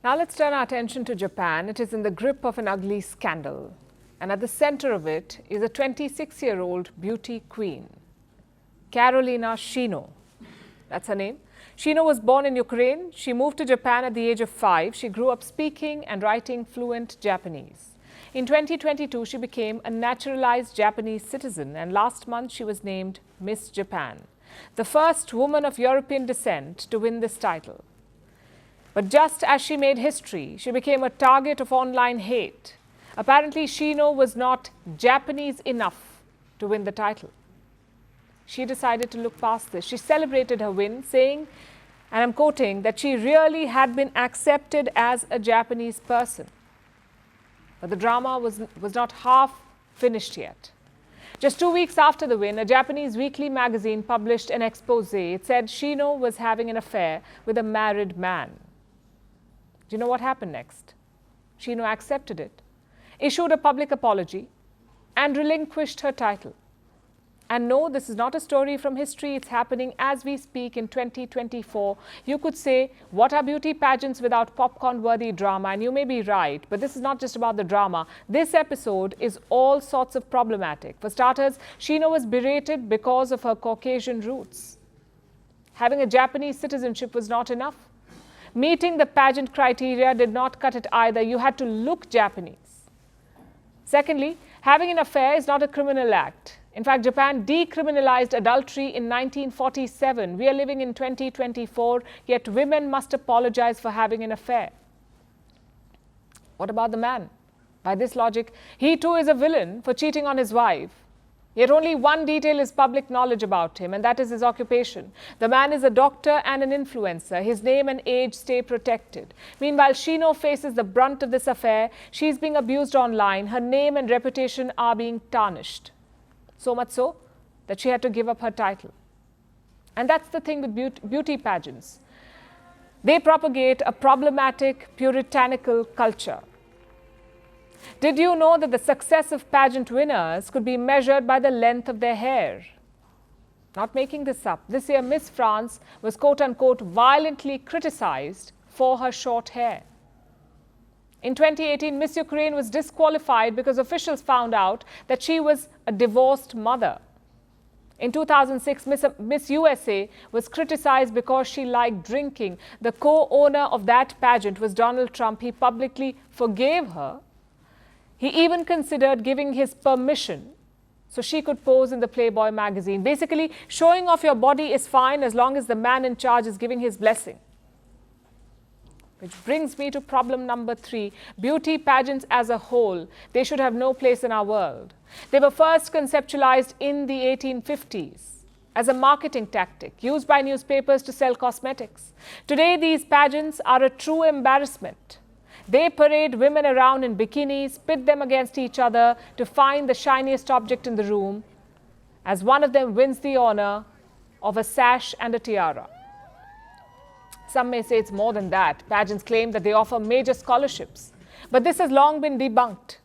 Now let's turn our attention to Japan. It is in the grip of an ugly scandal. And at the center of it is a 26-year-old beauty queen, Karolina Shiino. That's her name. Shiino was born in Ukraine. She moved to Japan at the age of 5. She grew up speaking and writing fluent Japanese. In 2022, she became a naturalized Japanese citizen, and last month she was named Miss Japan, the first woman of European descent to win this title. But just as she made history, she became a target of online hate. Apparently, Shiino was not Japanese enough to win the title. She decided to look past this. She celebrated her win, saying, and I'm quoting, that she really had been accepted as a Japanese person. But the drama was not half finished yet. Just 2 weeks after the win, a Japanese weekly magazine published an expose. It said Shiino was having an affair with a married man. Do you know what happened next? Shiino accepted it, issued a public apology, and relinquished her title. And no, this is not a story from history. It's happening as we speak in 2024. You could say, what are beauty pageants without popcorn-worthy drama? And you may be right, but this is not just about the drama. This episode is all sorts of problematic. For starters, Shiino was berated because of her Caucasian roots. Having a Japanese citizenship was not enough. Meeting the pageant criteria did not cut it either. You had to look Japanese. Secondly, having an affair is not a criminal act. In fact, Japan decriminalized adultery in 1947. We are living in 2024, yet women must apologize for having an affair. What about the man? By this logic, he too is a villain for cheating on his wife. Yet only one detail is public knowledge about him, and that is his occupation. The man is a doctor and an influencer. His name and age stay protected. Meanwhile, Shiino faces the brunt of this affair. She's being abused online. Her name and reputation are being tarnished. So much so that she had to give up her title. And that's the thing with beauty pageants. They propagate a problematic, puritanical culture. Did you know that the success of pageant winners could be measured by the length of their hair? Not making this up. This year, Miss France was quote-unquote violently criticized for her short hair. In 2018, Miss Ukraine was disqualified because officials found out that she was a divorced mother. In 2006, Miss USA was criticized because she liked drinking. The co-owner of that pageant was Donald Trump. He publicly forgave her. He even considered giving his permission so she could pose in the Playboy magazine. Basically, showing off your body is fine as long as the man in charge is giving his blessing. Which brings me to problem number 3. Beauty pageants as a whole, they should have no place in our world. They were first conceptualized in the 1850s as a marketing tactic used by newspapers to sell cosmetics. Today, these pageants are a true embarrassment. They parade women around in bikinis, pit them against each other to find the shiniest object in the room, as one of them wins the honor of a sash and a tiara. Some may say it's more than that. Pageants claim that they offer major scholarships. But this has long been debunked.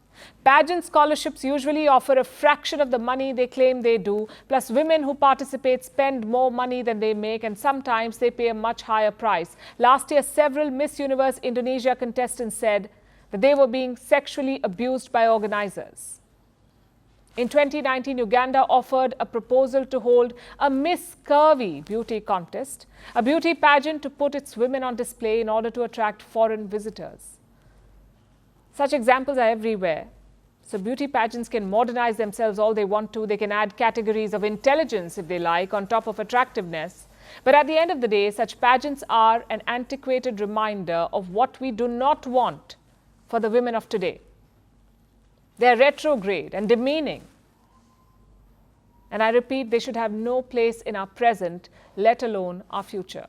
Pageant scholarships usually offer a fraction of the money they claim they do, plus women who participate spend more money than they make, and sometimes they pay a much higher price. Last year, several Miss Universe Indonesia contestants said that they were being sexually abused by organizers. In 2019, Uganda offered a proposal to hold a Miss Curvy beauty contest, a beauty pageant to put its women on display in order to attract foreign visitors. Such examples are everywhere. So beauty pageants can modernize themselves all they want to. They can add categories of intelligence, if they like, on top of attractiveness. But at the end of the day, such pageants are an antiquated reminder of what we do not want for the women of today. They are retrograde and demeaning. And I repeat, they should have no place in our present, let alone our future.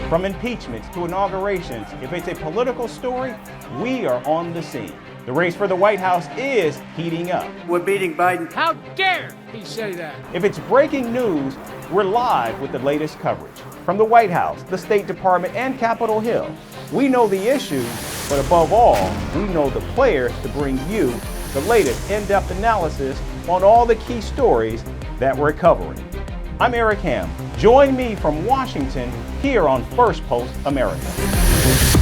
From impeachments to inaugurations, if it's a political story, we are on the scene. The race for the White House is heating up. We're beating Biden. How dare he say that? If it's breaking news, we're live with the latest coverage. From the White House, the State Department, and Capitol Hill, we know the issues, but above all, we know the players to bring you the latest in-depth analysis on all the key stories that we're covering. I'm Eric Ham. Join me from Washington here on Firstpost America.